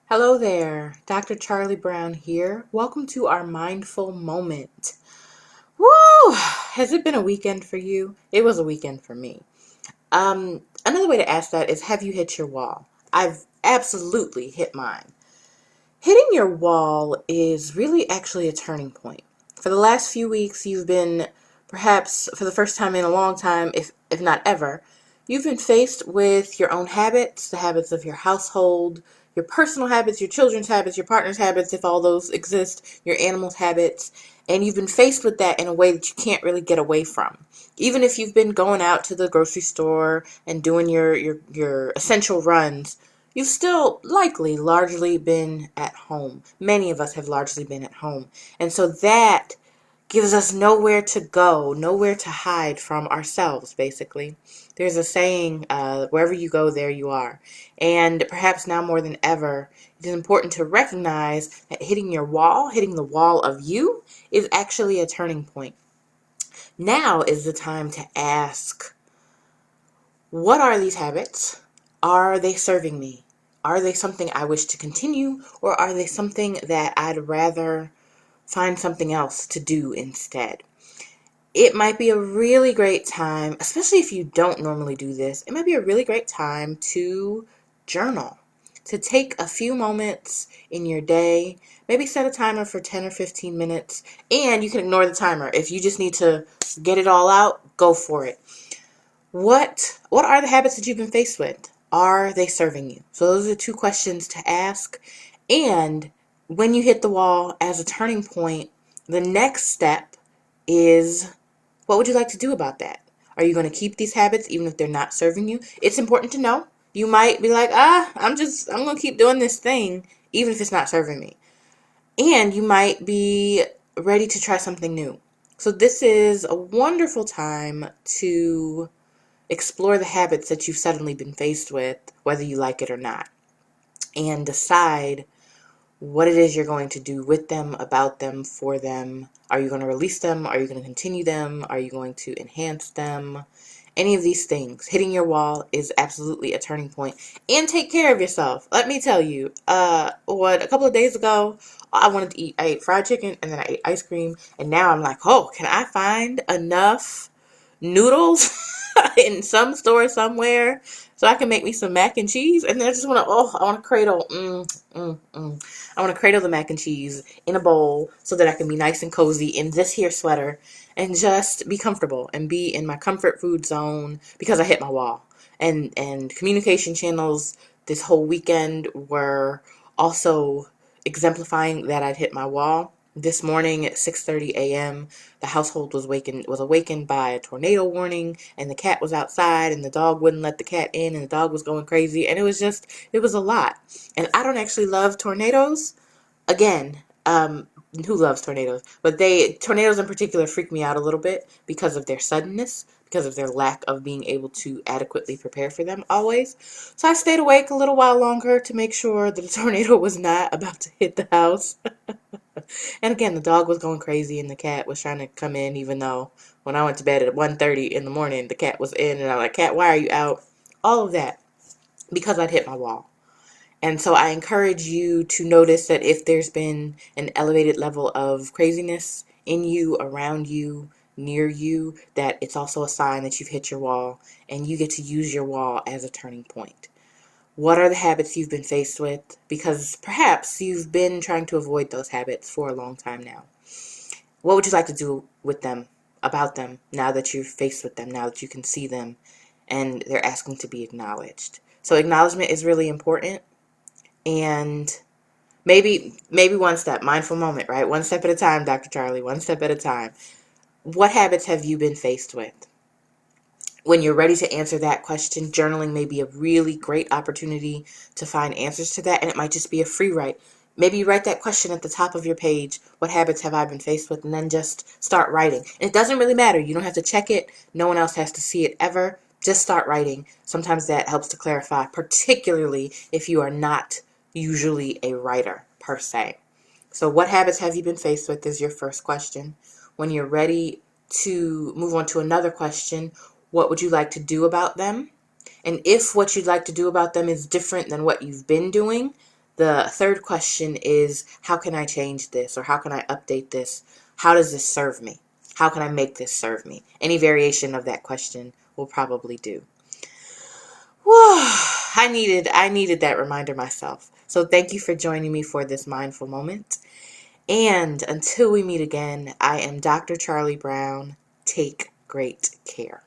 Hello there, Dr. Charlie Brown here. Welcome to our mindful moment. Woo! Has it been a weekend for you? It was a weekend for me. Another way to ask that is, have you hit your wall? I've absolutely hit mine. Hitting your wall is really actually a turning point. For the last few weeks, you've been, perhaps for the first time in a long time, if not ever, you've been faced with your own habits, the habits of your household, your personal habits, your children's habits, your partner's habits, if all those exist, your animal's habits, and you've been faced with that in a way that you can't really get away from. Even if you've been going out to the grocery store and doing your essential runs, you've still likely largely been at home. Many of us have largely been at home. And so that gives us nowhere to go, nowhere to hide from ourselves, basically. There's a saying, wherever you go, there you are. And perhaps now more than ever, it is important to recognize that hitting your wall, hitting the wall of you, is actually a turning point. Now is the time to ask, what are these habits? Are they serving me? Are they something I wish to continue, or are they something that I'd rather find something else to do instead? It might be a really great time, especially if you don't normally do this, it might be a really great time to journal, to take a few moments in your day, maybe set a timer for 10 or 15 minutes, and you can ignore the timer. If you just need to get it all out, go for it. What are the habits that you've been faced with? Are they serving you? So those are two questions to ask. And when you hit the wall as a turning point, the next step is, what would you like to do about that? Are you going to keep these habits even if they're not serving you? It's important to know. You might be like, I'm going to keep doing this thing even if it's not serving me. And you might be ready to try something new. So this is a wonderful time to explore the habits that you've suddenly been faced with, whether you like it or not, and decide what it is you're going to do with them, about them, for them. Are you going to release them? Are you going to continue them? Are you going to enhance them? Any of these things. Hitting your wall is absolutely a turning point. And take care of yourself. Let me tell you, a couple of days ago, I wanted to eat. I ate fried chicken and then I ate ice cream. And now I'm like, oh, can I find enough noodles in some store somewhere so I can make me some mac and cheese? And then I just want to, I want to cradle, I want to cradle the mac and cheese in a bowl so that I can be nice and cozy in this here sweater and just be comfortable and be in my comfort food zone because I hit my wall. And communication channels this whole weekend were also exemplifying that I'd hit my wall. This morning at 6:30 a.m., the household was awakened by a tornado warning, and the cat was outside, and the dog wouldn't let the cat in, and the dog was going crazy, and it was a lot. And I don't actually love tornadoes. Again, who loves tornadoes? But tornadoes in particular freak me out a little bit because of their suddenness, because of their lack of being able to adequately prepare for them always. So I stayed awake a little while longer to make sure that a tornado was not about to hit the house. And again, the dog was going crazy and the cat was trying to come in, even though when I went to bed at 1:30 in the morning, the cat was in, and I'm like, cat, why are you out? All of that because I'd hit my wall. And so I encourage you to notice that if there's been an elevated level of craziness in you, around you, near you, that it's also a sign that you've hit your wall and you get to use your wall as a turning point. What are the habits you've been faced with? Because perhaps you've been trying to avoid those habits for a long time now. What would you like to do with them, about them, now that you're faced with them, now that you can see them and they're asking to be acknowledged? So acknowledgement is really important. And maybe one step, mindful moment, right? One step at a time, Dr. Charlie, one step at a time. What habits have you been faced with? When you're ready to answer that question, journaling may be a really great opportunity to find answers to that, and it might just be a free write. Maybe you write that question at the top of your page, what habits have I been faced with, and then just start writing. And it doesn't really matter. You don't have to check it. No one else has to see it ever. Just start writing. Sometimes that helps to clarify, particularly if you are not usually a writer per se. So what habits have you been faced with is your first question. When you're ready to move on to another question, what would you like to do about them? And if what you'd like to do about them is different than what you've been doing, The third question is, how can I change this, or how can I update this? How does this serve me? How can I make this serve me? Any variation of that question will probably do. Whew, I needed that reminder myself. So thank you for joining me for this mindful moment. And until we meet again, I am Dr. Charli Brown. Take great care.